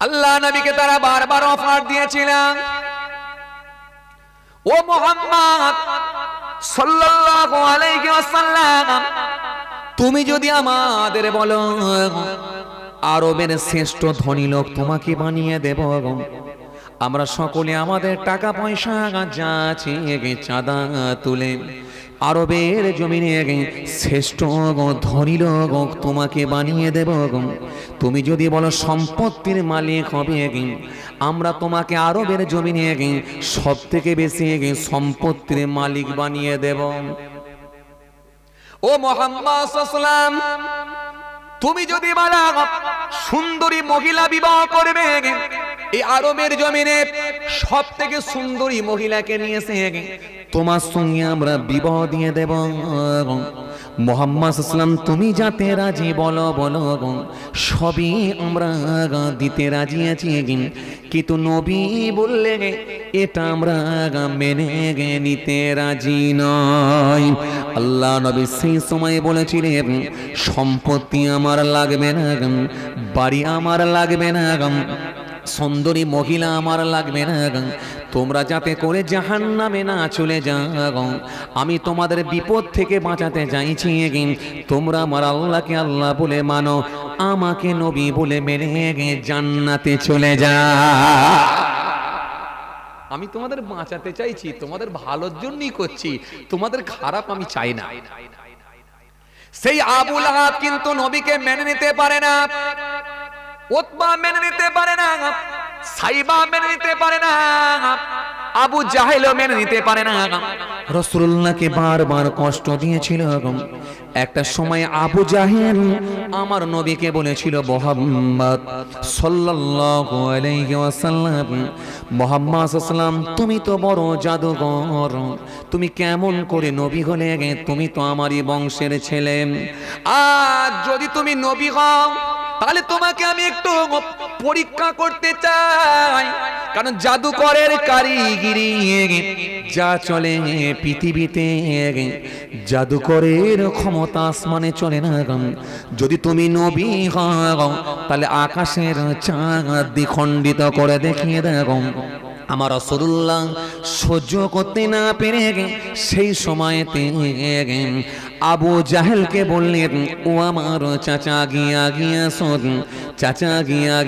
আল্লাহ নবীকে তারা বারবার অফার দিয়েছিলেন, ও মুহাম্মদ সাল্লাল্লাহু আলাইহি ওয়াসাল্লাম, তুমি যদি আমাদের বলো আরবের শ্রেষ্ঠ ধনী লোক তোমাকে বানিয়ে দেব, আমরা সকলে আমাদের টাকা পয়সা যা আছে চাঁদা তুলে আরবের জমিনে শ্রেষ্ঠ ধনী লোক তোমাকে বানিয়ে দেব। তুমি যদি বলো সম্পত্তির মালিক হবে, আমরা তোমাকে আরবের জমিনে সব থেকে বেশি সম্পত্তির মালিক বানিয়ে দেব। ও মুহাম্মদ সাল্লাল্লাহু আলাইহি ওয়াসাল্লাম, তুমি যদি বলো সুন্দরী মহিলা বিবাহ করবে, এই আরবের জমিনে সব থেকে সুন্দরী মহিলাকে নিয়েছে তোমার সঙ্গে আমরা বিবাহ দিয়ে দেব। মুহাম্মদ সাল্লাল্লাহু আলাইহি ওয়াসাল্লাম, তুমি যাতে রাজি বলো বলো, সবই আমরা দিতে রাজি আছি, কিন্তু নবী বললে এটা আমরা মেনে নিতে রাজি নয়। আল্লাহ নবী সেই সময় বলেছিলেন, সম্পত্তি আমার লাগবে না, বাড়ি আমার লাগবে না, সুন্দরী মহিলা আমার লাগবে না, তোমরা যাতে করে জাহান্নামে না চলে যাও, আমি তোমাদের বিপদ থেকে বাঁচাতে চাইছি, তোমরা আমার আল্লাহকে আল্লাহ বলে মানো, আমাকে নবী বলে মেনে জান্নাতে চলে যাও। আমি তোমাদের বাঁচাতে চাইছি, তোমাদের ভালোর জন্যই করছি, তোমাদের খারাপ আমি চাই না। সেই আবু লাহাব কিন্তু নবীকে মেনে নিতে পারে না, উতবা মেনে নিতে পারে না, সাইবা মেনে নিতে পারে না, আবু জাহেলও মেনে নিতে পারে না। রাসূলুল্লাহকে বারবার কষ্ট দিয়েছিল। একটা সময় আবু জাহেল আমার নবীকে বলেছিল, মুহাম্মদ সাল্লাল্লাহু আলাইহি ওয়াসাল্লাম, মুহাম্মদ সাল্লাল্লাহু আলাইহি ওয়াসাল্লাম, তুমি তো বড় জাদুকর, তুমি কেমন করে নবী হলে? তুমি তো আমারই বংশের ছেলে, আর যদি তুমি নবী হও তাহলে তোমাকে আমি একটু পরীক্ষা করতে চাই, কারণ জাদুকরের কারিগরি যা চলে পৃথিবীতে, জাদুকরের ক্ষমতা আসমানে চলে না। যদি তুমি নবী হও তাহলে আকাশের চাঁদ দ্বিখণ্ডিত করে দেখিয়ে দাও। আমার রাসূলুল্লাহ সহ্য করতে না পেরে সেই সময়তে আবু জাহেলকে বললেন, ও আমার চাচা গিয়া গিয়া শোন। চাচা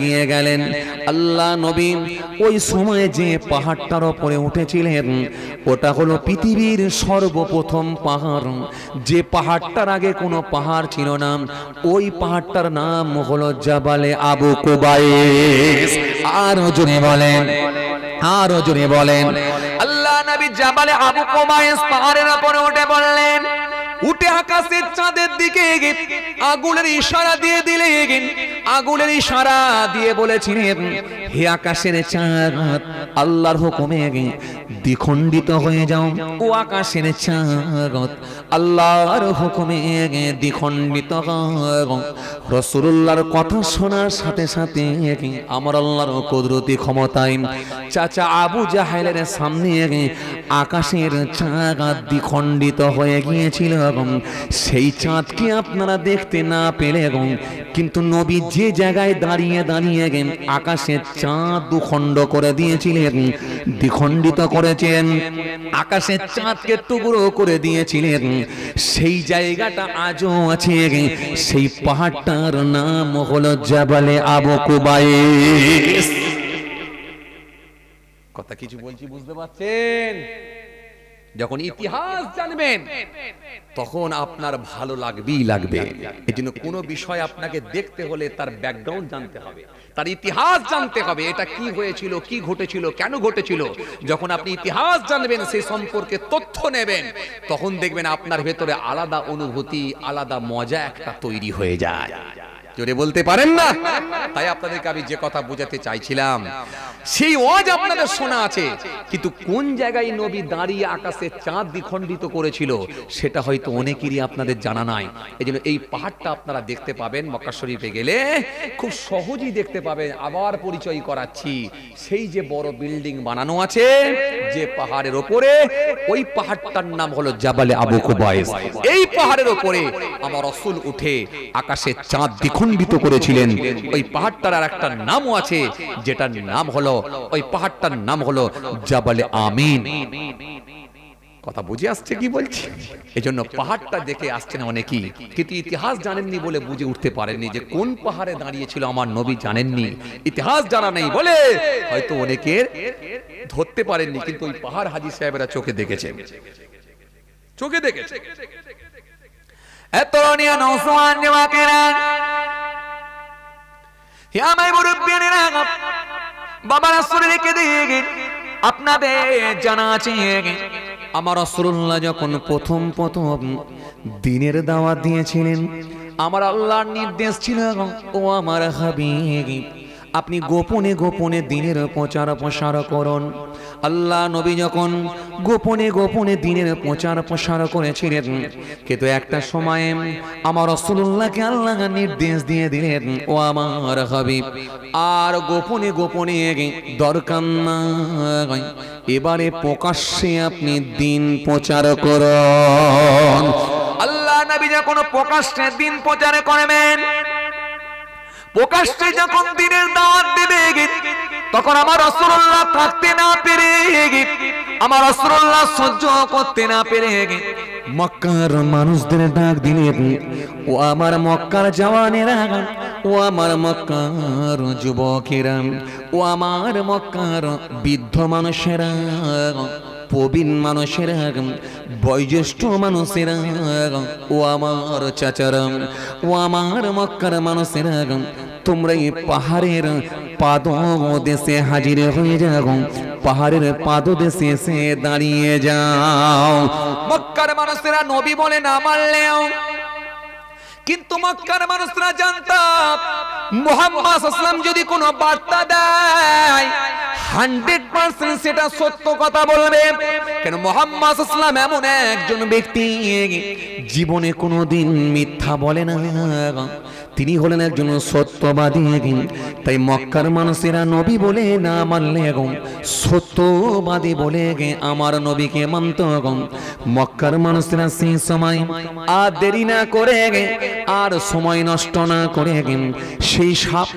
গিয়ে গেলেন। আল্লাহ নবী ওই সময় যে পাহাড়টার উপরে উঠেছিলেন ওটা হলো পৃথিবীর সর্বপ্রথম পাহাড়, যে পাহাড়টার আগে কোনো পাহাড় ছিল না। ওই পাহাড়টার নাম হলো জাবালে আবু কুবাইস। আরো জোরে বলেন, আরো জোরে বলেন। আল্লাহ নবী জাবালে আবু কুবাইস পাহাড়ের উপরে উঠে বললেন, উঠে আকাশের চাঁদের দিকে আগুনের ইশারা দিয়ে দিলেন। আগুনের ইশারা দিয়ে বলেছিলেন, হে আকাশের চাঁদ, আল্লাহর হুকুমে দ্বিখণ্ডিত হয়ে যাও। ও আকাশের চাঁদ, আল্লাহর হুকুমে দ্বিখণ্ডিত হও। রাসূলুল্লাহর কথা শোনার সাথে সাথে আমার আল্লাহর কুদরতি ক্ষমতায় চাচা আবু জাহেলের সামনে আকাশের চাঁদ দ্বিখণ্ডিত হয়ে গিয়েছিল। সেই চাঁদকে আপনারা দেখতে না পেলে, কিন্তু নবী যে জায়গায় দাঁড়িয়ে দাঁড়িয়ে আকাশের চাঁদ দুখণ্ড করে দিয়েছিলেন, দ্বিখণ্ডিত করেছেন, আকাশের চাঁদকে টুকরো করে দিয়েছিলেন, সেই জায়গাটা আজও আছে। সেই পাহাড়টার নাম হলো জাবালে আবু কুবাইস। কথা কিছু বলছি বুঝতে পারছেন? যখন ইতিহাস জানবেন তখন আপনার ভালো লাগবেই লাগবে। এই জন্য কোনো বিষয় আপনাকে দেখতে হলে তার ব্যাকগ্রাউন্ড জানতে হবে, তার ইতিহাস জানতে হবে। এটা কি হয়েছিল, কি ঘটেছিল, কেন ঘটেছিল। যখন আপনি ইতিহাস জানবেন, সেই সম্পর্কে তথ্য নেবেন, তখন দেখবেন আপনার ভেতরে আলাদা অনুভূতি, আলাদা মজা একটা তৈরি হয়ে যায়। জোরে বলতে পারেন না? তাই আপনাদেরকে আমি যে কথা বোঝাতে চাইছিলাম, সেই ওয়াজ আপনাদের শোনা আছে, কিন্তু কোন জায়গায় নবী দাঁড়িয়ে আকাশে চাঁদ দ্বিখণ্ডিত করেছিল সেটা হয়তো অনেকেরই আপনাদের জানা নাই। এই জন্য এই পাহাড়টা আপনারা দেখতে পাবেন মক্কা শরীফে গেলে, খুব সহজেই দেখতে পাবেন। আবার পরিচয় করাচ্ছি, সেই যে বড় বিল্ডিং বানানো আছে যে পাহাড়ের ওপরে, ওই পাহাড়টার নাম হলো জাবালে আবু কুবাইস। এই পাহাড়ের ওপরে আমার রাসূল উঠে আকাশে চাঁদ দ্বিখণ্ডিত দ্বিখণ্ডিত করেছিলেন। ওই পাহাড়টার আর একটা নামও আছে, যেটার নাম হলো, ওই পাহাড়টার নাম হলো জাবালে আমিন। কথা বুঝে আসছে কি বলছি? এই জন্য পাহাড়টা দেখে আসছেন অনেকেই, কিন্তু ইতিহাস জানেননি বলে বুঝে উঠতে পারেননি যে কোন পাহাড়ে দাঁড়িয়েছিল আমার নবী, জানেননি। ইতিহাস জানা নেই বলে হয়তো অনেকের ধরতে পারেননি, কিন্তু ওই পাহাড় হাজী সাহেবেরা চোখে দেখেছে, চোখে দেখেছে। এত নিয়া নওসান নেওয়াকেরা হে আমার মুরব্বিয়ানেরা, বাবা রাসূলকে দেখে আপনাদের জানা আছে আমার রাসূলুল্লাহ যখন প্রথম দ্বীনের দাওয়াত দিয়েছিলেন, আমার আল্লাহর নির্দেশ ছিল, ও আমার হাবিব আপনি গোপনে গোপনে দ্বীনের প্রচার প্রসার করুন। আল্লাহ নবী যখন গোপনে গোপনে দ্বীনের প্রচার প্রসার করেছিলেন, কিন্তু একটা সময়ে আমার রাসূলুল্লাহকে আল্লাহ নির্দেশ দিয়ে দিলেন, ও আমার হাবিব আর গোপনে গোপনে দরকার নাই, এবারে প্রকাশ্যে আপনি দ্বীন প্রচার করুন। আল্লাহ নবী যখন প্রকাশ্যে দ্বীন প্রচার করবেন, প্রকাশ্যে যখন দ্বীনের দাওয়াত দেবে, তখন আমার রাসূলুল্লাহ থাকতে না পেরে, আমার রাসূলুল্লাহ সহ্য করতে না পেরে মক্কার মানুষদের ডাক দিলেন, ও আমার মক্কার জওয়ানেরা, ও আমার মক্কার যুবকেরা, ও আমার মক্কার বৃদ্ধ মানুষেরা, প্রবীণ মানুষেরা, বয়োজ্যেষ্ঠ মানুষেরা, ও আমার চাচারা, ও আমার মক্কার মানুষেরা, তোমরা এই পাহাড়ের পাদদেশে হাজির হয়ে যাও, পাহাড়ের পাদদেশে এসে দাঁড়িয়ে যাও। মক্কার মানুষেরা নবী বলে না মানলেও, কিন্তু মক্কার মানুষরা জানতাম মুহাম্মদ সাল্লাল্লাহু আলাইহি ওয়াসাল্লাম যদি কোনো বার্তা দেয় 100% সেটা সত্য কথা বলবে। কেন মুহাম্মদ সাল্লাল্লাহু আলাইহি ওয়াসাল্লাম এমন একজন ব্যক্তি জীবনে কোনোদিন মিথ্যা বলে না, তিনি হলেন একজন সত্যবাদী। তাই মক্কার মানুষেরা নবী বলে না মানলে সত্যবাদী বলে আমার নবীকে মানত। মক্কার মানুষেরা সেই সময় আর দেরি না করে আর সময় নষ্ট না করে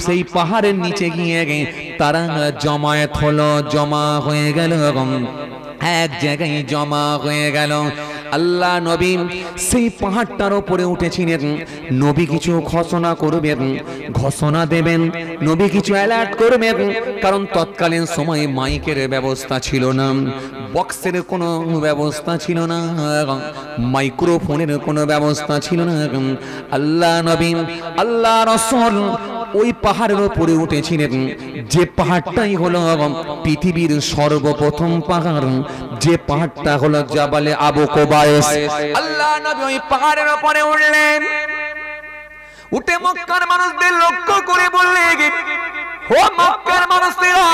সেই পাহাড়ের নিচে গিয়ে তারা জমায়েত হলো, জমা হয়ে গেল, এক জায়গায় জমা হয়ে গেল। আল্লাহ নবী সেই পাহাড়টার উপরে উঠেছিলেন, নবী কিছু ঘোষণা করবেন, ঘোষণা দেবেন, নবী কিছু অ্যালার্ট করবেন, কারণ তৎকালীন সময় মাইকের ব্যবস্থা ছিল না, বক্সের কোনো ব্যবস্থা ছিল না, মাইক্রোফোনের কোনো ব্যবস্থা ছিল না। আল্লাহ নবী আল্লাহ রাসূল ওই পাহাড়ের উপরে উঠেছিলেন, যে পাহাড়টাই হলো পৃথিবীর সর্বপ্রথম পাহাড়, যে পাহাড়টা হলো জাবালে আবু কুবাইস। আল্লাহ নবী ওই পাহাড়ের উপরে উঠলেন, উঠে মক্কার মানুষদের লক্ষ্য করে বললেন, ও মক্কার মানুষেরা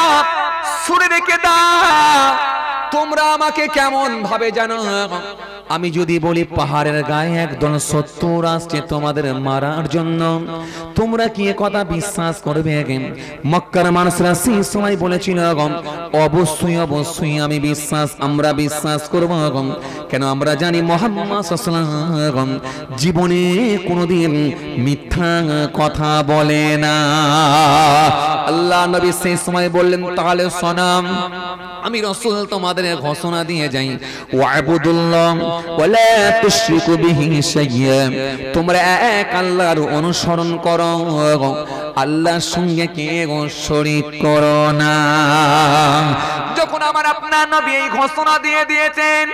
শুনে রেখে দাও, তোমরা আমাকে কেমন ভাবে জানো? আমি যদি বলি পাহাড়ের গায়ে একদল শত্রু আসছে তোমাদের মারার জন্য, তোমরা কি কথা বিশ্বাস করবে? মক্কার মানুষরা সেই সময় বলেছিল, অবশ্যই অবশ্যই আমরা বিশ্বাস করব। কেন আমরা জানি মুহাম্মদ সাল্লাল্লাহু আলাইহি ওয়াসাল্লাম জীবনে কোনোদিন মিথ্যা কথা বলে না। আল্লাহ নবী সেই সময় বললেন, তাহলে শোনাম, আমি রাসূল তোমাদের ঘোষণা দিয়ে যাই, ওয়াবুদুল্লাহ ওয়ালা তুশরিকু বিহি শাইয়্যা, তোমরা এক আল্লাহর অনুসরণ করো, আল্লাহর সঙ্গে কেউ শরীক করো না। যখন আমার আপনার নবী এই ঘোষণা দিয়ে দিয়েছেন,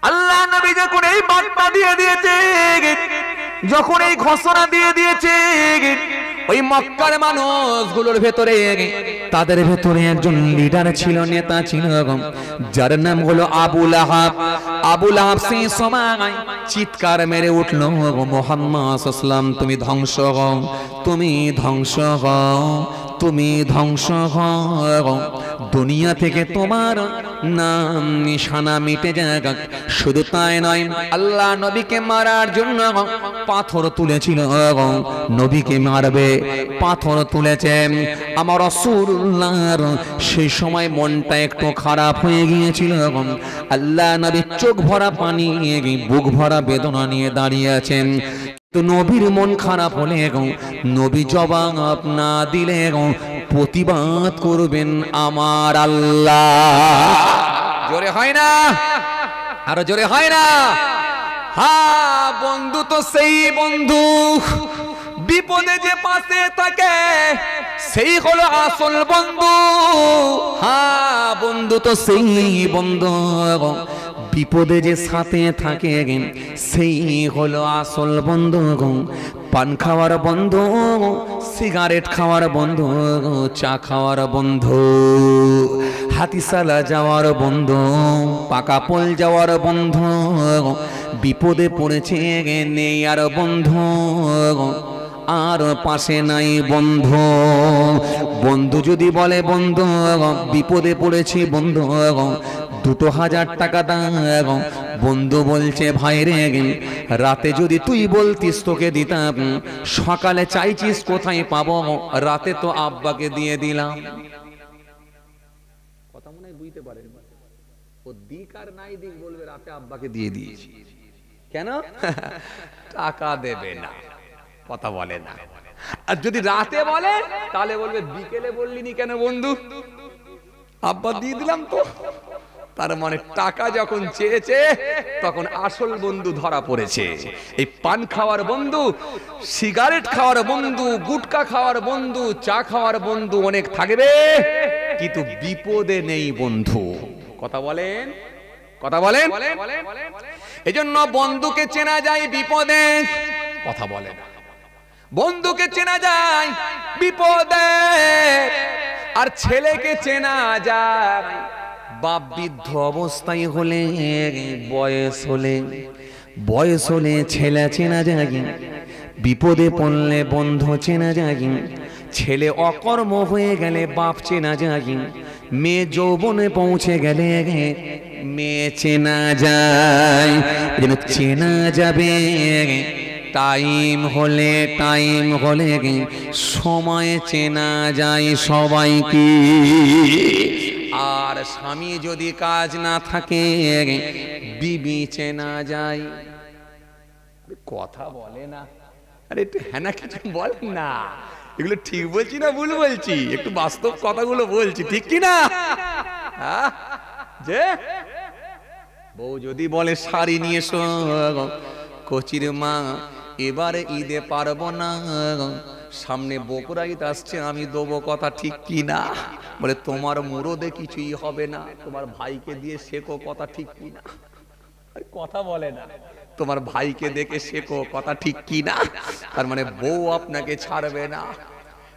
আল্লাহ নবী যখন এই বার্তা দিয়ে দিয়েছেন, যখন এই ঘোষণা দিয়ে দিয়েছেন, ওই মক্কার মানুষগুলোর ভেতরে তাদের ভেতরে একজন লিডার ছিল, নেতা ছিল, যার নাম হলো আবু লাহাব। আবু লাহাব সেই সময় চিৎকার মেরে উঠল, মুহাম্মদ সাল্লাল্লাহু আলাইহি ওয়াসাল্লাম তুমি ধ্বংস হও, তুমি ধ্বংস হও, তুমি ধ্বংস হও, দুনিয়া থেকে তোমার নাম নিশানা মিটে যাক। শুধু তাই নয়, আল্লাহ নবীকে মারার জন্য পাথর তুলেছিল, নবীকে মারবে পাথর তুলেছে। আমার রাসূলুল্লাহর সেই সময় মনটা একটু খারাপ হয়ে গিয়েছিল। আল্লাহ নবী চোখ ভরা পানি, বুক ভরা বেদনা নিয়ে দাঁড়িয়ে আছেন। তো নবীর মন খারাপ হলে নবী জবাব না দিলে প্রতিবাদ করবেন আমার আল্লাহ। জোরে হয় না, আরো জোরে হয় না। হ্যাঁ, বন্ধু তো সেই বন্ধু বিপদে যে পাশে থাকে সেই হলো আসল বন্ধু। হ্যাঁ, বন্ধু তো সেই বন্ধু বিপদে যে সাথে থাকে সেই হলো আসল বন্ধু। পান খাওয়ার বন্ধু, সিগারেট খাওয়ার বন্ধু, চা খাওয়ার বন্ধু, হাতিশালা যাওয়ার বন্ধু, পাকা পোল যাওয়ার বন্ধু, বিপদে পড়েছে নেই আর বন্ধু, আর পাশে নাই বন্ধু। বন্ধু যদি বলে বন্ধু বিপদে পড়েছি বন্ধু 2000 টাকা দাও, বন্ধু বলছে ভাই রে রাতে যদি তুই বলতিস তোকে দিতাম, সকালে চাইছিস কোথায় পাবো, রাতে তো আব্বাকে দিয়ে দিলাম। কথা মনে বুঝতে পারেন, ও দিক আর নাই দিক বলবে রাতে আব্বাকে দিয়ে দিয়েছি। কেন? টাকা দেবে না, কথা বলে না। আর যদি রাতে বলে তাহলে বলবে বিকেলে বললিনি কেন বন্ধু, আব্বা দিয়ে দিলাম তো। তার মানে টাকা যখন চেয়েছে তখন আসল বন্ধু ধরা পড়েছে। এই পান খাওয়ার বন্ধু, সিগারেট খাওয়ার বন্ধু, গুটকা খাওয়ার বন্ধু, চা খাওয়ার বন্ধু অনেক থাকবে, কিন্তু বিপদে নেই বন্ধু। কথা বলেন, কথা বলেন। এজন্য বন্ধুকে চেনা যায় বিপদে, কথা বলেন। বন্ধুকে চেনা যায় বিপদে, আর ছেলেকে চেনা যায় বাপ বৃদ্ধ অবস্থায় হলে, বয়স হলে ছেলে চেনা যায়, বিপদে পড়লে বন্ধু চেনা যায়, ছেলে অকর্ম হয়ে গেলে বাপ চেনা যায়, মেয়ে যৌবনে পৌঁছে গেলে মেয়ে চেনা যায়। যেন চেনা যাবে টাইম হলে সময় চেনা যায় সবাইকে। আর স্বামী যদি কাজ না থাকে বিবি চেনা যায়। কথা বলে না, আরে একটু হ্যাঁ না কিছু বলেন না। এগুলো ঠিক বলছি না ভুল বলছি? একটু বাস্তব কথাগুলো বলছি, ঠিক কি না? যে বউ যদি বলে শাড়ি নিয়ে এসো, কচির মা এবারে ঈদে পারবো না, সামনে বকরা ঈদ আসছে আমি দেবো, কথা ঠিক কি না? বলে তোমার মুরদে কিছুই হবে না, তোমার ভাইকে দিয়ে শেখো, কথা ঠিক কি না? কথা বলে না। তোমার ভাইকে দেখে শেখো, কথা ঠিক কি না? তার মানে বউ আপনাকে ছাড়বে না।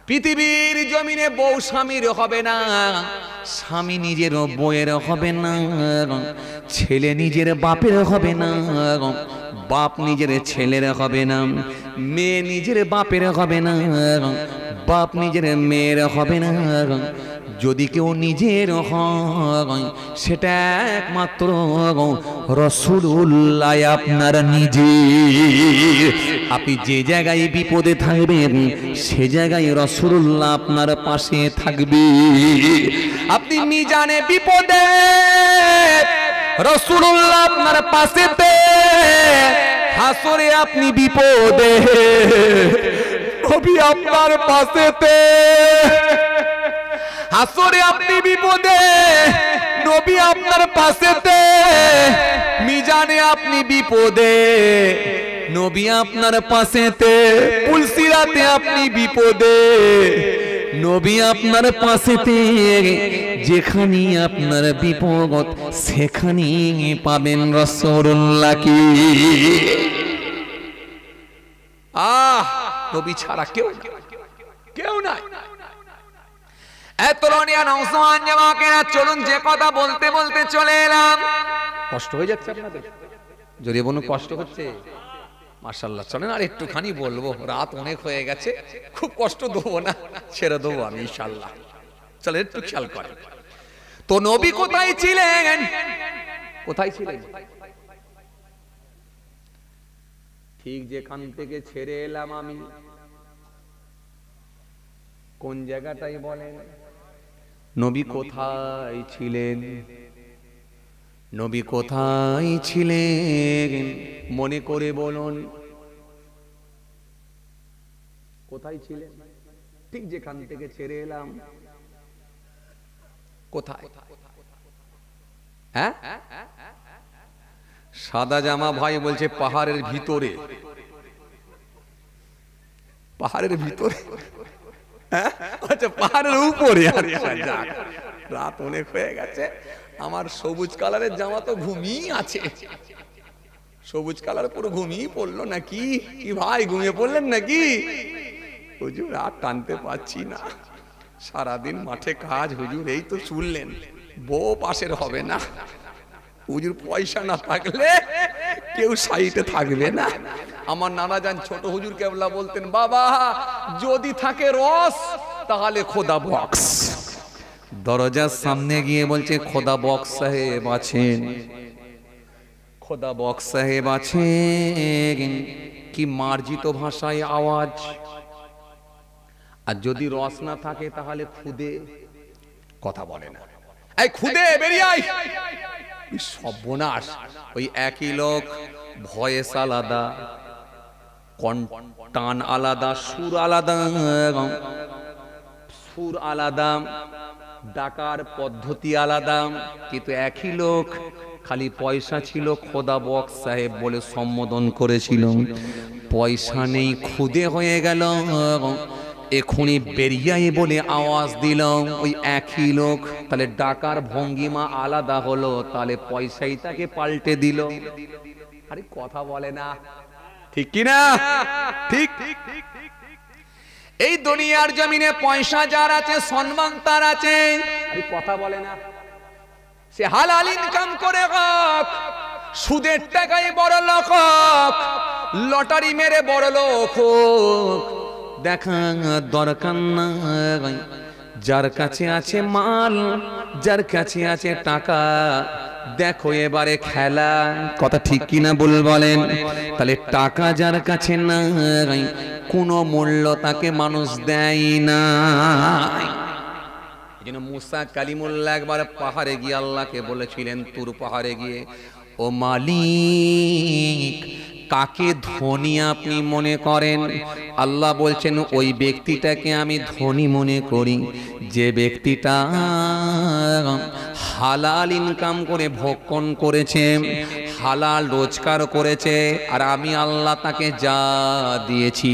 পৃথিবীর জমিনে বউ স্বামীর হবে না, স্বামী নিজের বউয়ের হবে না, ছেলে নিজের বাপের হবে না, বাপ নিজের ছেলের হবে না, মেয়ে নিজের বাপের হবে না, বাপ নিজের মেয়ের হবে না। যদি কেউ নিজের হয় সেটা একমাত্র রাসূলুল্লাহ আপনার নিজে। আপনি যে জায়গায় বিপদে থাকবেন সে জায়গায় রাসূলুল্লাহ আপনার পাশে থাকবে। আপনি মিজানে বিপদে রাসূলুল্লাহ আপনার পাশেতে, হাসরে আপনি বিপদে নবী আপনার পাশেতে, হাসরে আপনি বিপদে নবী আপনার পাশেতে, মিজানে আপনি বিপদে নবী আপনার পাশেতে, পুলসিরাতে আপনি বিপদে নবী আপনার পাশেতে। যেখানে আপনার বিপদ সেখানে পাবেন রাসূলুল্লাহকে। নবী ছাড়া কেউ নাই। চলুন যে কথা বলতে বলতে চলে এলাম। কষ্ট হয়ে যাচ্ছে আপনাদের? যদি কোনো কষ্ট হচ্ছে মাশাআল্লাহ চলেন আর একটুখানি বলবো, রাত অনেক হয়ে গেছে, খুব কষ্ট দেবো না, ছেড়ে দেবো আমি ইনশাআল্লাহ। চলেন একটু খেয়াল করেন তো নবী কোথায় ছিলেন, কোথায় ছিলেন? ঠিক যেখান থেকে ছেড়ে এলাম আমি, কোন জায়গাটাই বলেন? নবী কোথায় ছিলেন? নবী কোথায় ছিলেন? মনে করে বলুন। কোথায় ছিলেন? ঠিক যেখান থেকে ছেড়ে এলাম। কোথায়? হ্যাঁ, সাদা জামা ভাই বলছে পাহাড়ের ভিতরে। পাহাড়ের ভিতরে? আচ্ছা, পাহাড়ের উপরে। রাত অনেক হয়ে গেছে, আমার সবুজ কালারের জামা তো ঘুমিয়ে আছে। সবুজ কালার পুরো ঘুমিয়ে পড়লো নাকি? কি ভাই, ঘুমিয়ে পড়লেন নাকি? হুজুর আর টানতে পারছি না, সারাদিন মাঠে কাজ। হুজুর এই তো শুনলেন, বউ পাশের হবে না। হুজুর পয়সা না থাকলে কেউ সাইডে থাকবে না। আমার নানা যান ছোট হুজুর কেবলা বলতেন, বাবা যদি থাকে রস তাহলে খোদা বক্স। দরজার সামনে গিয়ে বলছে, খোদা বক্স সাহেব আছেন, খোদা বক্স সাহেব আছেন। কি মার্জিত ভাষায় আওয়াজ। আর যদি রস না থাকে তাহলে খুদে। কথা বলে না, এই খুদে বেরিয়ে আয়। সর্বনাশ। ওই একই লোক, ভয়েস আলাদা, টান আলাদা, সুর আলাদা, সুর আলাদা, ডাকার পদ্ধতি আলাদা, কিন্তু একই লোক। খালি পয়সা ছিল, খোদা বক্স সাহেব বলে সম্বোধন করেছিল। পয়সা নেই, খুদে হয়ে গেল, এখনই বেরিয়ে বলে আওয়াজ দিল। ওই একই লোক, তাহলে ডাকার ভঙ্গিমা আলাদা হলো, তাহলে পয়সাই তাকে পাল্টে দিল। আরে কথা বলে না, ঠিক কি না? ঠিক। এই দুনিয়ার জমিনে পয়সা যার আছে, সম্মান তার আছে। আরে কথা বলে না। সে হালাল ইনকাম করে হোক, সুদের টাকায় বড় লোক হোক, লটারি মেরে বড় লোক হোক, দেখা দরকার নাই। যার কাছে আছে মাল, যার কাছে আছে টাকা, দেখো এবারে খেলা। কথা ঠিক কিনা বলেন? তাহলে টাকা যার কাছে নাই, কোনো মূল্য তাকে মানুষ দেয় না। এই জন্য মুসা কালিমুল্লাহ একবার পাহাড়ে গিয়ে আল্লাহকে বলেছিলেন, তুর পাহাড়ে গিয়ে, ও মালিক কাকে ধনী আপনি মনে করেন? আল্লাহ বলছেন, ওই ব্যক্তিটাকে আমি ধনী মনে করি যে ব্যক্তিটা হালাল ইনকাম করে ভক্ষণ করেছে, হালাল রোজগার করেছে, আর আমি আল্লাহ তাকে যা দিয়েছি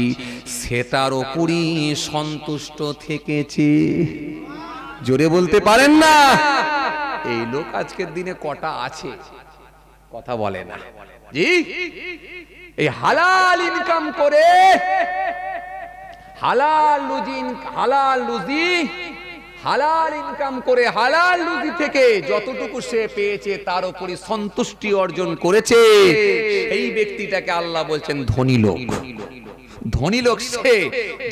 সেটার উপরই সন্তুষ্ট থেকেছে। জোরে বলতে পারেন না? এই লোক আজকের দিনে কটা আছে? কথা বলে না। জি, এই হালাল ইনকাম করে, হালাল ইনকাম করে, হালাল রুজি থেকে যতটুকু সে পেয়েছে তার উপরই সন্তুষ্টি অর্জন করেছে, এই ব্যক্তিটাকে আল্লাহ বলছেন ধনী লোক। ধনী লোক সে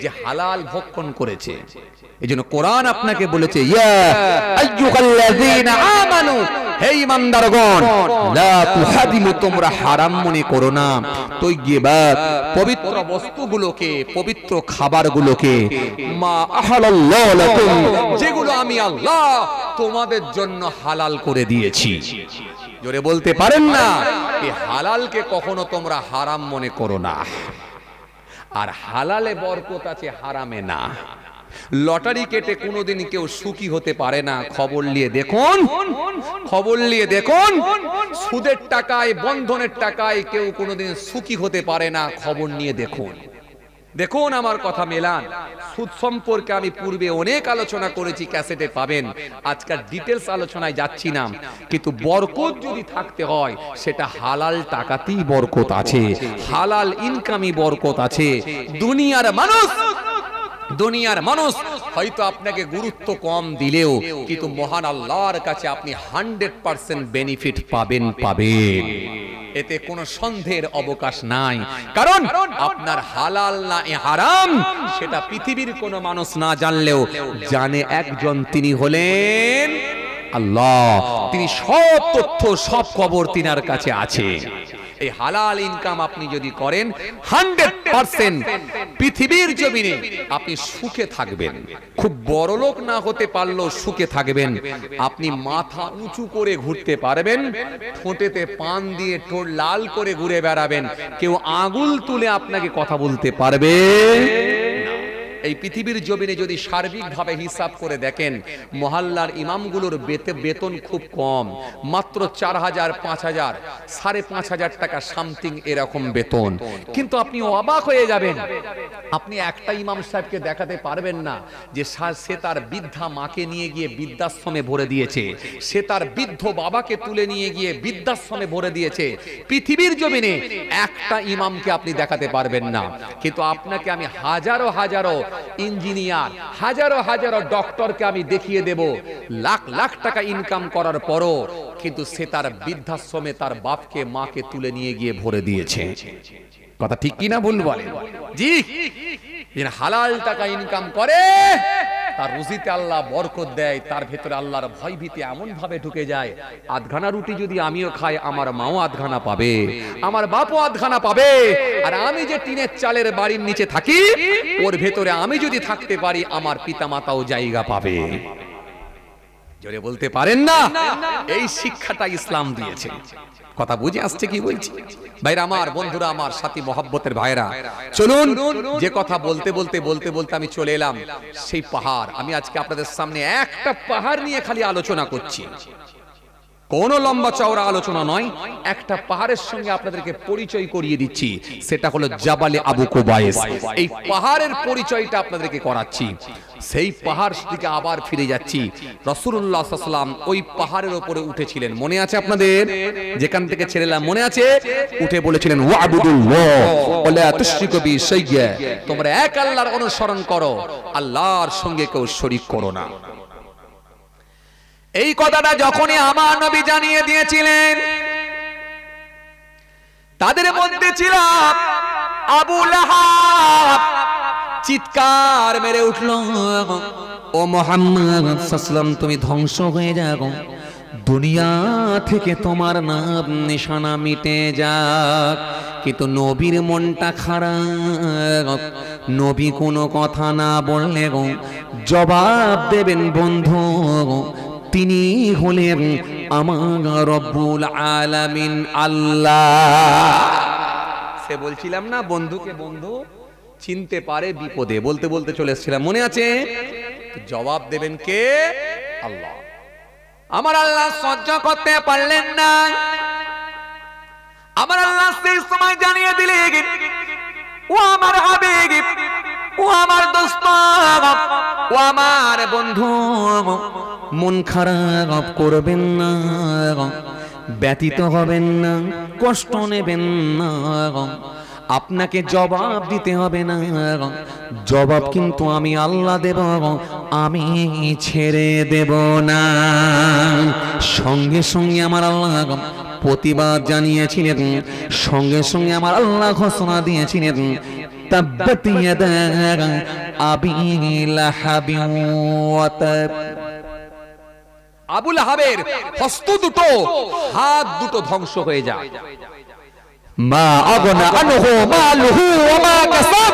যে হালাল ভক্ষণ করেছে। এই জন্য কোরআন আপনাকে বলেছে, ইয়া আইয়ুহাল্লাযীনা আমানু, হে ঈমানদারগণ, লা তুহাদিমু, তোমরা হারাম মনে করো না, তাইয়্যিবাত, পবিত্র বস্তুগুলোকে, পবিত্র খাবারগুলোকে, মা আহালাল্লাহু লাকুম, যেগুলো আমি আল্লাহ তোমাদের জন্য হালাল করে দিয়েছি। জোরে বলতে পারেন না? এই হালালকে কখনো তোমরা হারাম মনে করো না। আর হালালে বরকত আছে, হারামে না। লটারি কেটে কোনোদিন কেউ সুখী হতে পারে না। খবর নিয়ে দেখুন, খবর নিয়ে দেখুন, সুদের টাকায়, বন্ধনের টাকায় কেউ কোনোদিন সুখী হতে পারে না। খবর নিয়ে দেখুন, দেখুন আমার কথা মেলান। সুদ সম্পর্কে আমি পূর্বে অনেক আলোচনা করেছি, ক্যাসেটে পাবেন। আজকাল ডিটেলস আলোচনায় যাচ্ছি না, কিন্তু বরকত যদি থাকতে হয় সেটা হালাল টাকাতেই বরকত আছে, হালাল ইনকামই বরকত আছে। দুনিয়ার মানুষ হয়তো আপনাকে গুরুত্ব কম দিলেও কিন্তু মহান আল্লাহর কাছে আপনি 100% বেনিফিট পাবেন। এতে কোনো সন্দেহের অবকাশ নাই। কারণ আপনার হালাল না হারাম সেটা পৃথিবীর কোনো মানুষ না জানলেও জানে একজন, তিনি হলেন আল্লাহ। তিনি সব তথ্য, সব খবর তিনার কাছে আছে। এই হালাল ইনকাম আপনি যদি করেন 100% পৃথিবীর জমিনে আপনি সুখে থাকবেন। খুব বড় লোক না হতে পারলেও সুখে থাকবেন। আপনি মাথা উঁচু করে ঘুরতে পারবেন, ঠোঁটেতে পান দিয়ে ঠোঁট লাল করে ঘুরে বেড়াবেন, কেউ আঙুল তুলে আপনাকে কথা বলতে পারবে না। এই পৃথিবীর জমিনে যদি সার্বিকভাবে হিসাব করে দেখেন, মহল্লার ইমামগুলোর বেতন খুব কম, মাত্র 4,000, 5,000, 5,500 টাকা সামথিং এরকম বেতন। কিন্তু আপনি অবাক হয়ে যাবেন, আপনি একটা ইমাম সাহেবকে দেখাতে পারবেন না যে সে তার বৃদ্ধা মাকে নিয়ে গিয়ে বৃদ্ধাশ্রমে ভরে দিয়েছে, সে তার বৃদ্ধ বাবাকে তুলে নিয়ে গিয়ে বৃদ্ধাশ্রমে ভরে দিয়েছে। পৃথিবীর জমিনে একটা ইমামকে আপনি দেখাতে পারবেন না। কিন্তু আপনাকে আমি হাজারো হাজারো ইঞ্জিনিয়ার, হাজারো হাজারো ডক্টরকে আমি দেখিয়ে দেব, লাখ লাখ টাকা ইনকাম করার পরও কিন্তু সে তার বৃদ্ধাশ্রমে তার বাপকে মাকে তুলে নিয়ে গিয়ে ভরে দিয়েছে। কথা ঠিক কিনা ভুল বলেন? জি, হালাল টাকা ইনকাম করে, তার রুজিতে আল্লাহ বরকত দেয়, তার ভেতরে আল্লাহর ভয় ভীতি এমন ভাবে ঢুকে যায়, আধখানা রুটি যদি আমিও খাই, আমার মাও আধখানা পাবে, আমার বাপও আধখানা পাবে। আর আমি যে টিনের চালের বাড়ির নিচে থাকি, ওর ভেতরে আমি যদি থাকতে পারি, আমার পিতা মাতাও জায়গা পাবে। জোরে বলতে পারেন না? এই শিক্ষাটা ইসলাম দিয়েছে। কথা বুঝে আসছে কি বলছি? ভাইরা আমার, বন্ধুরা আমার, সাথী মহব্বতের ভাইরা, চলুন যে কথা বলতে বলতে বলতে বলতে আমি চলে এলাম সেই পাহাড়। আমি আজকে আপনাদের সামনে একটা পাহাড় নিয়ে খালি আলোচনা করছি, কোন লম্বা চওড়া আলোচনা নয়, একটা পাহাড়ের সঙ্গে আপনাদেরকে পরিচয় করিয়ে দিচ্ছি, সেটা হলো জাবালে আবু কুবাইস। এই পাহাড়ের পরিচয়টা আপনাদেরকে করাচ্ছি। সেই পাহাড় থেকে আবার ফিরে যাচ্ছি। রাসূলুল্লাহ সাল্লাল্লাহু আলাইহি ওয়াসাল্লাম ওই পাহাড়ের উপরে উঠেছিলেন, মনে আছে আপনাদের? যেখান থেকে ছেড়েলাম মনে আছে? উঠে বলেছিলেন, ওয়াবুদুল্লাহ ওয়া লা তুশরিকু বি শাইয়্যা, তোমরা এক আল্লাহর অনুসরণ করো, আল্লাহর সঙ্গে কেউ শরীক করো না। এই কথাটা যখনই আমার নবী জানিয়ে দিয়েছিলেন, তাদের মধ্যে ছিল আবু লাহাব। চিৎকার মেরে উঠল, ও মুহাম্মদ সাল্লাল্লাহু আলাইহি ওয়াসাল্লাম, তুমি ধ্বংস হয়ে যাও, দুনিয়া থেকে তোমার নাম নিশানা মিটে যাক। কিন্তু নবীর মনটা খারাপ, নবী কোনো কথা না বললে জবাব দেবেন বন্ধু, তিনি হলেন আমার রব্বুল আলামিন আল্লাহ। সে বলছিলাম না, বন্ধুকে বন্ধু চিনতে পারে বিপদে, বলতে বলতে চলে এসেছিলাম, মনে আছে? জবাব দেবেন কে? আল্লাহ। আমার আল্লাহ সহ্য করতে পারলেন না, আমার আল্লাহ সেই সময় জানিয়ে দিলেন, ও আমার হাবিব, ও আমার দোস্ত, ও আমার বন্ধু, মন খারাপ করবেন না, ব্যথিত হবেন না, কষ্ট নেবেন না। আপনাকে জবাব দিতে হবে না, জবাব কিন্তু আমি আল্লাহ দেব, আমি ছেড়ে দেব না। সঙ্গে সঙ্গে আমার আল্লাহ প্রতিবাদ জানিয়েছিলেন, সঙ্গে সঙ্গে আমার আল্লাহ ঘোষণা দিয়েছিলেন, তাব্বাত ইয়াদা আবি লাহাবি ওয়া তাব। আবু লাহাবের হস্ত দুটো, হাত দুটো ধ্বংস হয়ে যায়। মা আগনা আনহু মালুহু ওয়া মা কাসাব,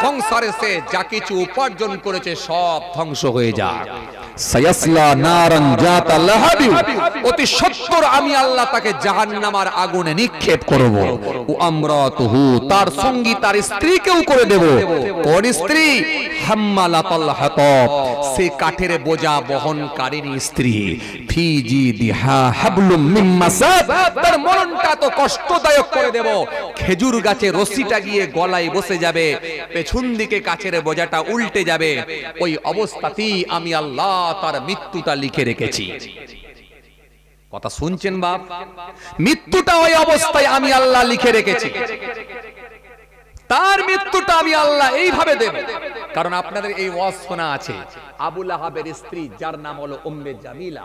সংসারে সে যা কিছু উপার্জন করেছে সব ধ্বংস হয়ে যায়। সায়াসলা নারান জাতা লাহাবি, অতি সত্বর আমি আল্লাহ তাকে জাহান্নামের আগুনে নিক্ষেপ করব। ও আমরাতুহু, তার সঙ্গী তার স্ত্রীকেও করে দেব। কোন স্ত্রী? হাম্মালাতাল হাতাব, সে কাঠের বোঝা বহনকারিনী স্ত্রী। ফি জিদিহা হাবলুম মিন মাসাদ, তার মরণটা তো কষ্টদায়ক করে দেব। খেজুর গাছে রশিটা গিয়ে গলায় বসে যাবে, পেছন দিকে কাছের বোঝাটা উল্টে যাবে। ওই অবস্থাতেই আমি আল্লাহ তার মৃত্যুটা লিখে রেখেছি। কথা শুনছেন বাপ? মৃত্যুটা ওই অবস্থায় আমি আল্লাহ লিখে রেখেছি, তার মৃত্যুটা আমি আল্লাহ এইভাবে দেব। কারণ আপনাদের এই ওয়াজ শোনা আছে, আবু লাহাবের স্ত্রী যার নাম হলো উম্মে জামিলা।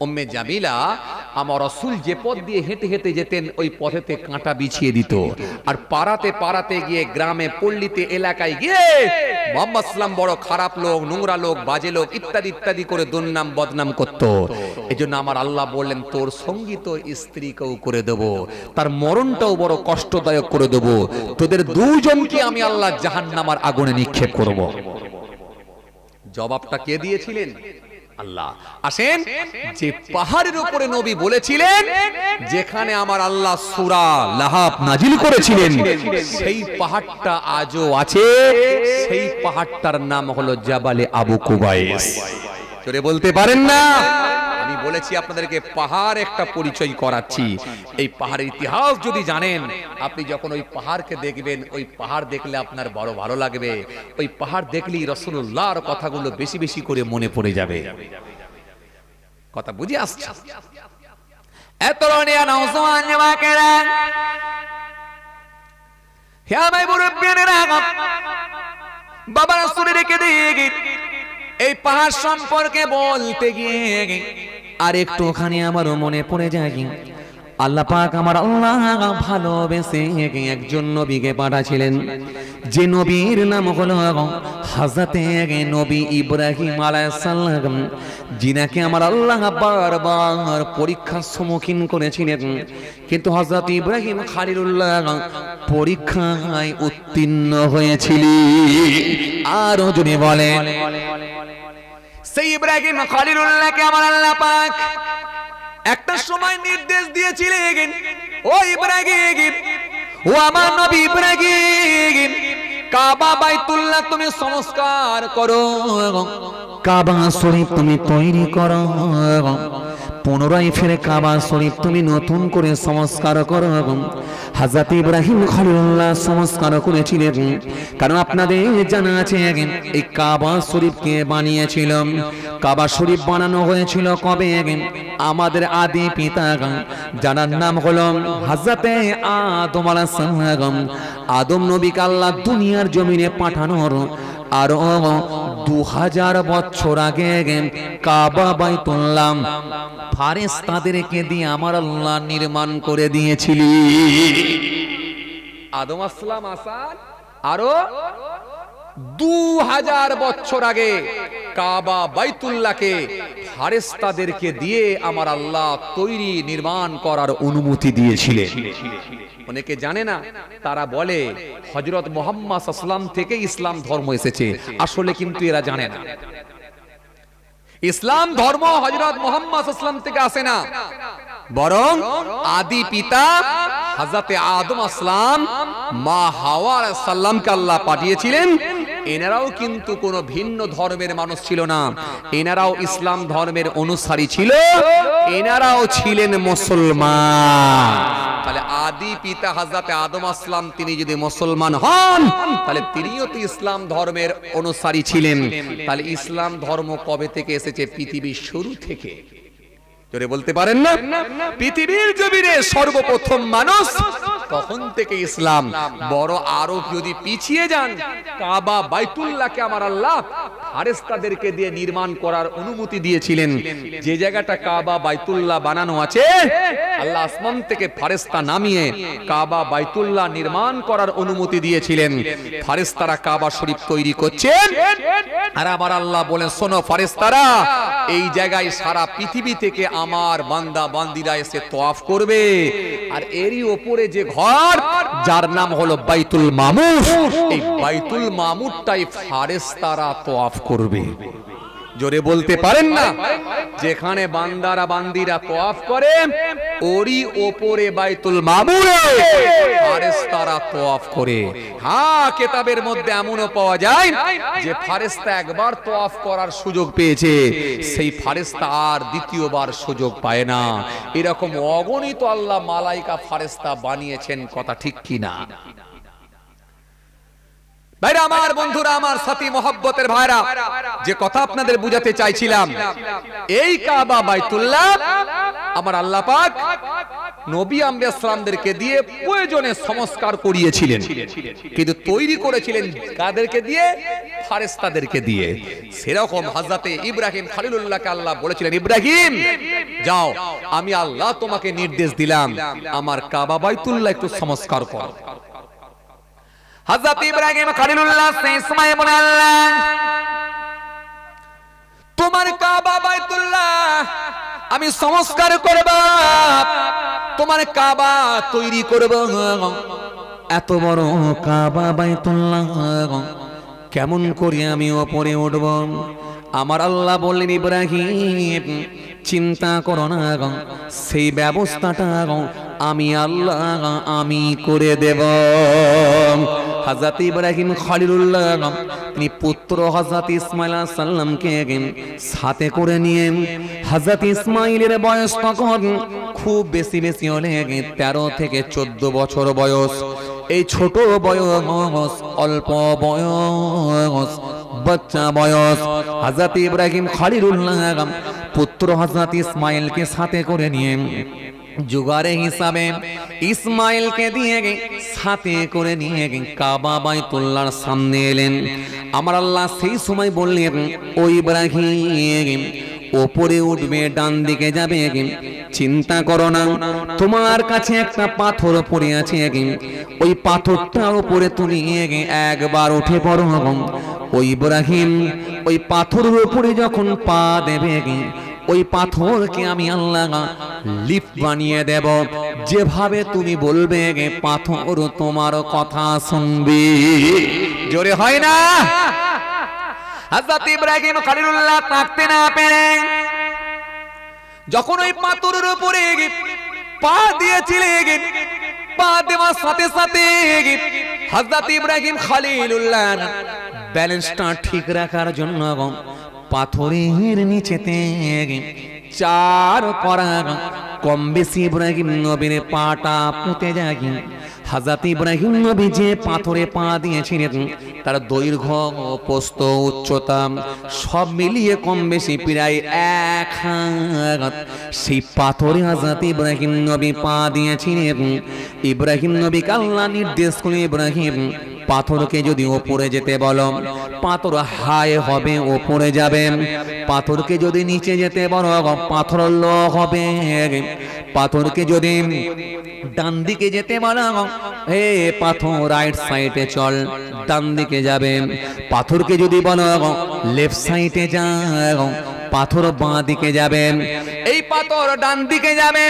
উম্মে জামিলা আমার রাসূল যে পথ দিয়ে হেঁটে হেঁটে যেতেন, ওই পথেতে কাঁটা বিছিয়ে দিত। আর পাড়াতে পাড়াতে গিয়ে, গ্রামে পল্লীতে এলাকায় গিয়ে মুহাম্মদ সাল্লাম বড় খারাপ লোক, নোংরা লোক, বাজে লোক ইত্যাদি ইত্যাদি করে দুর্নাম বদনাম করত। এজন্য আমার আল্লাহ বললেন, তোর সঙ্গী তোর স্ত্রীকেও করে দেব, তার মরণটাও বড় কষ্টদায়ক করে দেব। তোদের দুজনকে আমি আল্লাহ জাহান্নামের আগুনে নিক্ষেপ করব। জবাবটা কে দিয়েছিলেন? আল্লাহ। আসেন, যে পাহাড়ের উপরে নবী বলেছিলেন যেখানে আমার আল্লাহ সূরা লাহাব নাজিল করেছিলেন, সেই পাহাড়টা আজও আছে। সেই পাহাড়টার নাম হলো জাবালে আবু কুবাইস। জোরে বলতে পারেন না? আমি বলেছি আপনাদেরকে পাহাড় একটা পরিচয় করাচ্ছি। এই পাহাড়ের ইতিহাস যদি জানেন, আপনি যখন ওই পাহাড়কে দেখবেন, ওই পাহাড় দেখলে আপনার বড় ভালো লাগবে। ওই পাহাড় দেখলেই রাসূলুল্লাহর কথাগুলো বেশি বেশি করে মনে পড়ে যাবে। কথা বুঝে আসছে? এত রনিয়া নওজওয়ান যুবকেরা, হে আমার মুরব্বিয়ানেরা, বাবা রাসূলের রেখে দিয়ে এই পাহাড় সম্পর্কে বলতে গিয়ে আর একটুখানি আমারও মনে পড়ে যায়, আল্লাহ পাক আমার আল্লাহ ভালোবেসে একজন নবীকে পাঠাছিলেন, যে নবীর নাম হলো হযরতে নবী ইব্রাহিম আলাইহিস সালাম, যিনাকে আমার আল্লাহ বারবার পরীক্ষার সম্মুখীন করেছিলেন। কিন্তু হযরত ইব্রাহিম খলিলুল্লাহ পরীক্ষায় উত্তীর্ণ হয়েছিলেন। আরো যদি বলেন, সেই ইব্রাহিম খলিলুল্লাহকে আমার আল্লাহ পাক একটা সময় নির্দেশ দিয়েছিলেন, ও ইব্রাহিম, ও আমার নবী ইব্রাহিম, কাবা বাইতুল্লাহ তুমি সংস্কার করো, কাবা শরীফ তুমি তৈরি করো, পুনরায় ফিরে কাবা শরীফ তুমি নতুন করে সংস্কার করো। হযরত ইব্রাহিম খলিলুল্লাহ সংস্কার করেছিলেন, কারণ আপনাদের জানা আছে এই কাবা শরীফকে বানিয়েছিল, কাবা শরীফ বানানো হয়েছিল কবে? আমাদের আদি পিতা যার নাম হলো হযরত আদম আলাইহিস সালাম। আদম নবীকে আল্লাহ দুনিয়ার জমিনে পাঠানোর আরো 2000 বছর আগে কাবা বাইতুল্লাহ ফেরেশতাদেরকে দিয়ে আমার আল্লাহ নির্মাণ করে দিয়েছিলেন। আদম আসসালাম আসান আরো 2000 বছর আগে কাবা বাইতুল্লাহকে ফেরেশতাদেরকে দিয়ে আমার আল্লাহ তৈরি নির্মাণ করার অনুমতি দিয়েছিলেন। অনেকে জানে না, তারা বলে হযরত মুহাম্মদ সাল্লাল্লাহু আলাইহি ওয়াসাল্লাম থেকে ইসলাম ধর্ম এসেছে। আসলে কিন্তু এরা জানে না, ইসলাম ধর্ম হযরত মুহাম্মদ সাল্লাল্লাহু আলাইহি ওয়াসাল্লাম থেকে আসে না, বরং আদি পিতা হযরত আদম আসসালাম মা হাওয়া আলাইহিস সালামকে আল্লাহ পাঠিয়েছিলেন। এনারাও কিন্তু কোনো ভিন্ন ধর্মের মানুষ ছিল না, এনারাও ইসলাম ধর্মের অনুসারী ছিল, এনারাও ছিলেন মুসলমান। তাহলে আদি পিতা হযরত আদম আসসালাম তিনি যদি মুসলমান হন, তাহলে তিনিও তো ইসলাম ধর্মের অনুসারী ছিলেন। তাহলে ইসলাম ধর্ম কবে থেকে এসেছে? পৃথিবীর শুরু থেকে। জোরে বলতে পারেন না? পৃথিবীর জমিনে সর্বপ্রথম মানুষ তখন থেকে ইসলাম। বড় আরো যদি পিছিয়ে যান, কাবা বাইতুল্লাহকে আমার আল্লাহ ফেরেশতাদেরকে দিয়ে নির্মাণ করার অনুমতি দিয়েছিলেন। যে জায়গাটা কাবা বাইতুল্লাহ বানানো আছে, আল্লাহ আসমান থেকে ফেরেশতা নামিয়ে কাবা বাইতুল্লাহ নির্মাণ করার অনুমতি দিয়েছিলেন। ফেরেশতারা কাবা শরীফ তৈরি করছেন, আর আমার আল্লাহ বলেন, শোনো ফেরেশতারা, এই জায়গায় সারা পৃথিবী থেকে আমার বান্দা বান্দিরা এসে তওয়াফ করবে, আর এরই উপরে যে ঘর যার নাম হলো বাইতুল মামুর, এই বাইতুল মামুরটাই ফেরেশতারা তওয়াফ করবে। জোরে বলতে পারেন না? যেখানে বান্দারা বান্দিরা তওয়াফ করে, ওরই উপরে বাইতুল মামুরে ফেরেশতারা তওয়াফ করে। হ্যাঁ, কিতাবের মধ্যে এমনও পাওয়া যায় যে ফেরেশতা একবার তওয়াফ করার সুযোগ পেয়েছে, সেই ফেরেশতা আর দ্বিতীয়বার সুযোগ পায় না। এরকম অগণিত আল্লাহ মালাইকা ফেরেশতা বানিয়েছেন। কথা ঠিক কি না? ভাইরা আমার, বন্ধুরা আমার, সাথী মহব্বতের ভাইরা, যে কথা আপনাদের বুঝাতে চাইছিলাম, এই কাবা বাইতুল্লাহ আমার আল্লাহ পাক নবী আম্বিয়া সালামদেরকে দিয়ে প্রয়োজনে সংস্কার করিয়েছিলেন, কিন্তু তৈরি করেছিলেন কাদেরকে দিয়ে? ফেরেশতাদেরকে দিয়ে। সেরকম হযরতে ইব্রাহিম খলিলুল্লাহকে আল্লাহ বলেছিলেন, ইব্রাহিম যাও, আমি আল্লাহ তোমাকে নির্দেশ দিলাম আমার কাবা বাইতুল্লাহ একটু সংস্কার করো। হযরত ইব্রাহিম খলিলুল্লাহ সেই সময় বলে, আল্লাহ তোমার কাবা বাইতুল্লাহ আমি সংস্কার করব, তোমার কাবা তৈরি করব। এত বড় কাবা বাইতুল্লাহ কেমন করে আমি উপরে উঠব? আমার আল্লাহ বললেন ইব্রাহিম চিন্তা করো না, সেই ব্যবস্থাটা আমি আল্লাহ আমি করে দেব। হযরত ইব্রাহিম খলিলুল্লাহ তিনি পুত্র হযরত ইসমাঈল আলাইহিস সালামকে সাথে করে নিয়ে, হযরত ইসমাঈলের বয়স তখন খুব বেশি হলে 13 থেকে 14 বছর বয়স। এই ছোট বয়স, অল্প বয়স, বাচ্চা বয়স, হযরত ইব্রাহিম খলিলুল্লাহ পুত্র হযরত ইসমাঈলকে সাথে করে নিয়ে জুগারে হিসাবে ইসমাঈলকে দিয়ে সাথে করে নিয়ে কাবা বাইতুল্লাহর সামনে এলেন। আমার আল্লাহ সেই সময় বললেন, ও ইব্রাহিম ওপরে উঠবে, ডান দিকে যাবে, চিন্তা করো না, তোমার কাছে একটা পাথর পড়ে আছে, ওই পাথরটার উপরে তুমি একবার উঠে পড়ো। ওই ইব্রাহিম ওই পাথরের উপরে যখন পা দেবে, ওই পাথরকে আমি আল্লাহ লিফট বানিয়ে দেব। যেভাবে তুমি বলবে পাথর তোমার কথা শুনবে। জোরে হয় না? হযরত ইব্রাহিম খলিলুল্লাহ থাকতে না পেরে যখন ওই পাথরের উপরে পা দিয়েছিলেন, পা দেওয়ার সাথে সাথে হযরত ইব্রাহিম খলিলুল্লাহ ব্যালেন্সটা ঠিক রাখার জন্য পাথরের নিচেতে 4 করা কম বেশি ইব্রাহিম নবীর পাটা পুঁতে যায়। হযরত ইব্রাহিম নবী যে পাথরে পা দিয়েছিলেন তার দৈর্ঘ্য, প্রস্থ, উচ্চতা সব মিলিয়ে কম বেশি প্রায় 1 হাত। সেই পাথরে হযরত ইব্রাহিম নবী পা দিয়েছিলেন। ইব্রাহিম নবীকে আল্লাহ নির্দেশ করে, ইব্রাহিম পাথরকে যদি ওপরে যেতে বলো, পাথর হাই হবে, ওপরে যাবে। পাথরকে যদি নিচে যেতে বলো, পাথর লো হবে। পাথরকে যদি ডান দিকে যেতে বলো, হে পাথর রাইট সাইডে চল, ডান দিকে যাবে। পাথরকে যদি বলো লেফট সাইডে যাও, পাথর বাঁ দিকে যাবে। এই পাথর ডান দিকে যাবে,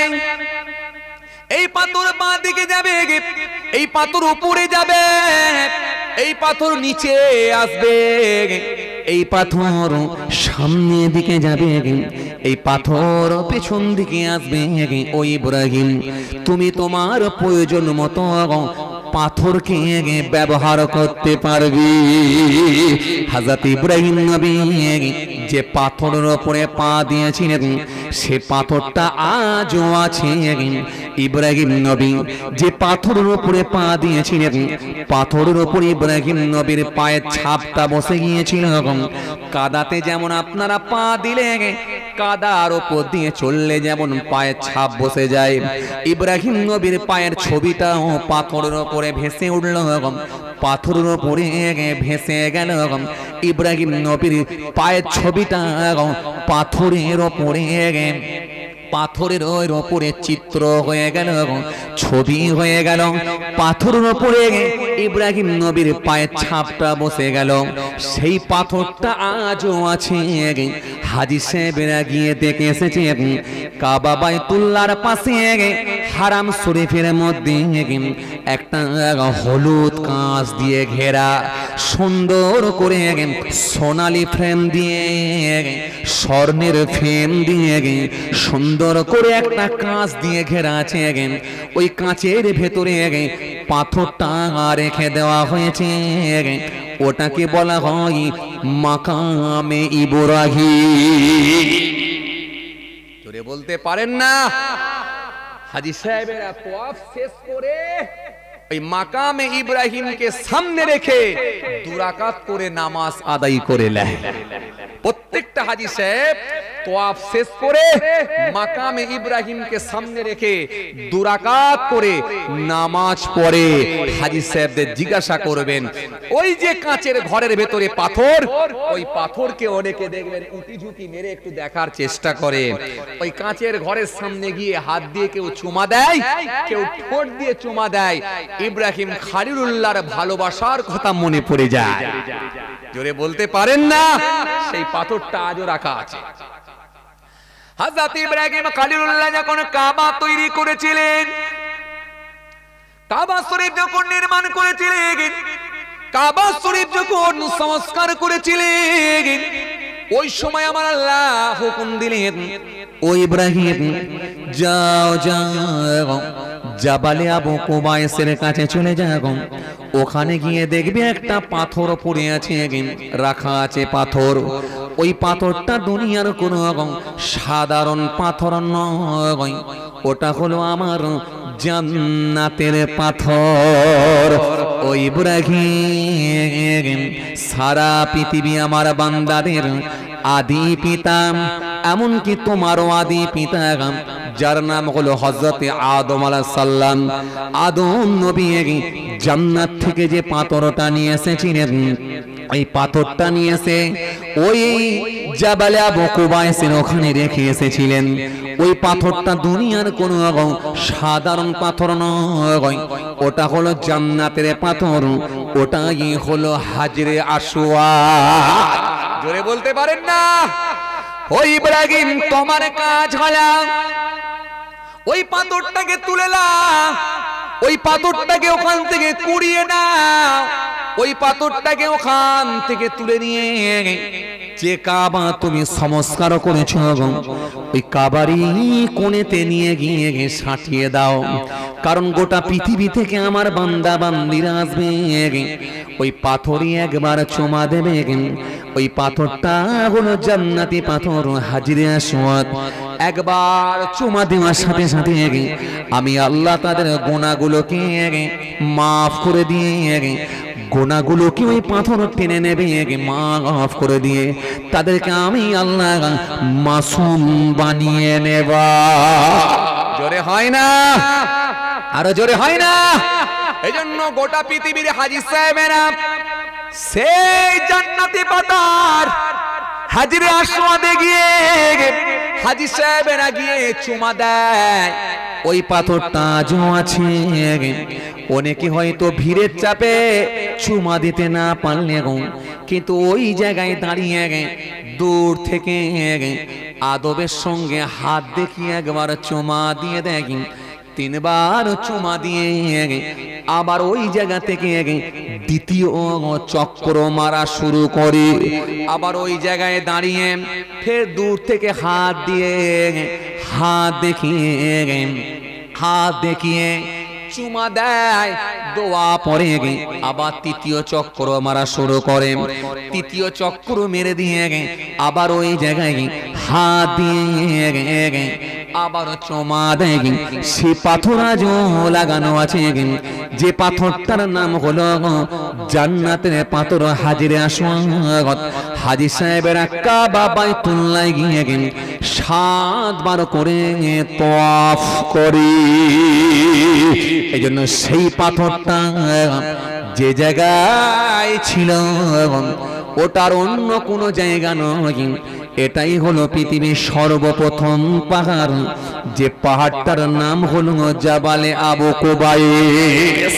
এই পাথর বাঁ দিকে যাবে, এই পাথর উপরে যাবে, এই পাথর নিচে আসবে, এই পাথর সামনের দিকে যাবে, এই পাথর পেছন দিকে আসবে। ও ইব্রাহিম তুমি তোমার প্রয়োজন মতো পাথরকে ব্যবহার করতে পারবি। হযরত ইব্রাহিম নবী যে পাথরের উপরে পা দিয়েছিলেন সে পাথরটা আজও আছে। ইব্রাহিম নবী যে পাথরের উপরে পা দিয়েছিলেন, পাথরের উপরে ইব্রাহিম নবীর পায়ের ছাপটা বসে গিয়েছিল। কাদাতে যেমন আপনারা পা দিলে কাদার উপর দিয়ে চললে যেমন পায়ের ছাপ বসে যায়, ইব্রাহিম নবীর পায়ের ছবিটাও পাথরের উপরে ভেসে উঠল, পাথরের উপরে ভেসে গেল। ইব্রাহিম নবীর পায়ের ছবিটা পাথরের উপরে, পাথরের ওপরে চিত্র হয়ে গেল, ছবি হয়ে গেল। পাথরের উপরে ইব্রাহিম নবীর পায়ের ছাপটা বসে গেল। সেই পাথরটা আজও আছে। হাজী সাহেবেরা গিয়ে দেখে এসেছে কাবা বাইতুল্লাহর পাশে হারাম শরীফের মধ্যে একটা হলুদ কাঁচ দিয়ে ঘেরা, সুন্দর করে সোনালী ফ্রেম দিয়ে, স্বর্ণের ফ্রেম দিয়ে সুন্দর করে একটা কাঁচ দিয়ে ঘেরা আছে। ওই কাঁচের ভেতরে পাথরটা রেখে দেওয়া হয়েছে। ওটাকে বলা হয় মাকামে ইব্রাহিম। তোরে বলতে পারেন না? হাজী সাহেবেরা তওয়াফ শেষ করে ওই মাকামে ইব্রাহিমকে সামনে রেখে 2 রাকাত করে নামাজ আদায় করে নেয়। প্রত্যেকটা হাজী সাহেব তওয়াফ শেষ করে মাকামে ইব্রাহিমকে সামনে রেখে 2 রাকাত করে নামাজ পড়ে। হাজী সাহেবদের জিজ্ঞাসা করবেন, ওই যে কাঁচের ঘরের ভেতরে পাথর, ওই পাথরকে অনেকে দেখবেন উঁকি ঝুঁকি মেরে একটু দেখার চেষ্টা করে। ওই কাঁচের ঘরের সামনে গিয়ে হাত দিয়ে কেউ চুমা দেয়, কেউ ঠোঁট দিয়ে চুমা দেয়। ইব্রাহিম খলিলুল্লাহর ভালোবাসার কথা মনে পড়ে যায়। জোরে বলতে পারেন না? সেই পাথরটা আজও রাখা আছে। হযরত ইব্রাহিম খলিলুল্লাহ যখন কাবা তৈরি করেছিলেন, কাবা শরীফ যখন নির্মাণ করেছিলেন, কাবা শরীফ যখন সংস্কার করেছিলেন, ওই সময় আমার আল্লাহ হুকুম দিলেন, ও ইব্রাহিম যাও যাও জাবালে আবু কুবাইসের কাছে চলে যাও, ওখানে গিয়ে দেখবে একটা পাথর পড়ে আছে, রাখা আছে পাথর। ওই পাথরটা দুনিয়ার কোনো সাধারণ পাথর নয়, ওটা হলো আমার জান্নাতের পাথর। ও ইব্রাহিম সারা পৃথিবী আমার বান্দাদের আদি পিতা, এমনকি তোমারও আদি পিতা যার নাম হলো হযরতে আদম আলাইহিস সালাম। আদম নবী জান্নাত থেকে যে পাথরটা নিয়ে এসেছিলেন, এই পাথরটা নিয়ে এসে ওই জাবালে আবু কুবাইসের ওখানে রেখে এসেছিলেন। ওই পাথরটা দুনিয়ার কোনো সাধারণ পাথর নয়, ওটা হলো জান্নাতের পাথর, ওটাই হলো হাজরে আসওয়াদ। জোরে বলতে পারেন না? ওই ইব্রাহিম তোমার কাজ হলো ওই পাথরটাকে তুলে নাও, ওই পাথরটাকে ওখান থেকে কুড়িয়ে নাও, ওই পাথরটাকে ওখান থেকে তুলে নিয়ে যে কাবা তুমি সংস্কার করেছো ওই কাবারই কোণেতে নিয়ে গিয়ে সাঁটিয়ে দাও। কারণ গোটা পৃথিবী থেকে আমার বান্দা বান্দিরা আসবে, ওই পাথরই একবার চুমা দেবে। ওই পাথরটা হলো জান্নাতি পাথর হাজরে আসওয়াদ। একবার চুমা দেওয়ার সাথে সাথে আমি আল্লাহ তাদের গুনাহগুলোকে মাফ করে দিয়ে গুনাহগুলোকে ওই পাথর টেনে নেবে, মাফ করে দিয়ে তাদেরকে আমি আল্লাহ মাসুম বানিয়ে নেব। জোরে হয় না? আরো জোরে হয় না? এজন্য গোটা পৃথিবীর হাজী সাহেবেরা সেই জান্নাতি পাথর হাজরে আসওয়াদে গিয়ে হাজী সাহেবেরা গিয়ে চুমা দেয়। ওই পাথরটা আজও আছে। অনেকে হয়তো ভিড়ের চাপে চুমা দিতে না পারলে কিন্তু ওই জায়গায় দাঁড়িয়ে দূর থেকে আদবের সঙ্গে হাত দেখিয়ে একবার চুমা দিয়ে দেয়। তিনবার চুমা দিয়ে আবার ওই জায়গা থেকে দ্বিতীয় চক্র মারা শুরু করে, আবার ওই জায়গায় দাঁড়িয়ে ফের দূর থেকে হাত দেখিয়ে চুমা দেয়, দোয়া পড়ে আবার তৃতীয় চক্র মারা শুরু করে। তৃতীয় চক্র মেরে দিয়ে আবার ওই জায়গায় হাত দিয়ে আবার চুমা দেয়। সে পাথর আজও লাগানো আছে, যে পাথরটার নাম হলো জান্নাতের পাথর হাজরে আসওয়াদ। হাজী সাহেবেরা কাবা বাইতুল্লাহ গিয়ে 7 বার করে তওয়াফ করে। এজন্য সেই পাথরটা যে জায়গায় ছিল ওটার অন্য কোনো জায়গা নয়, এটাই হলো পৃথিবীর সর্বপ্রথম পাহাড়, যে পাহাড়টার নাম হলো জাবালে আবু কুবাইস।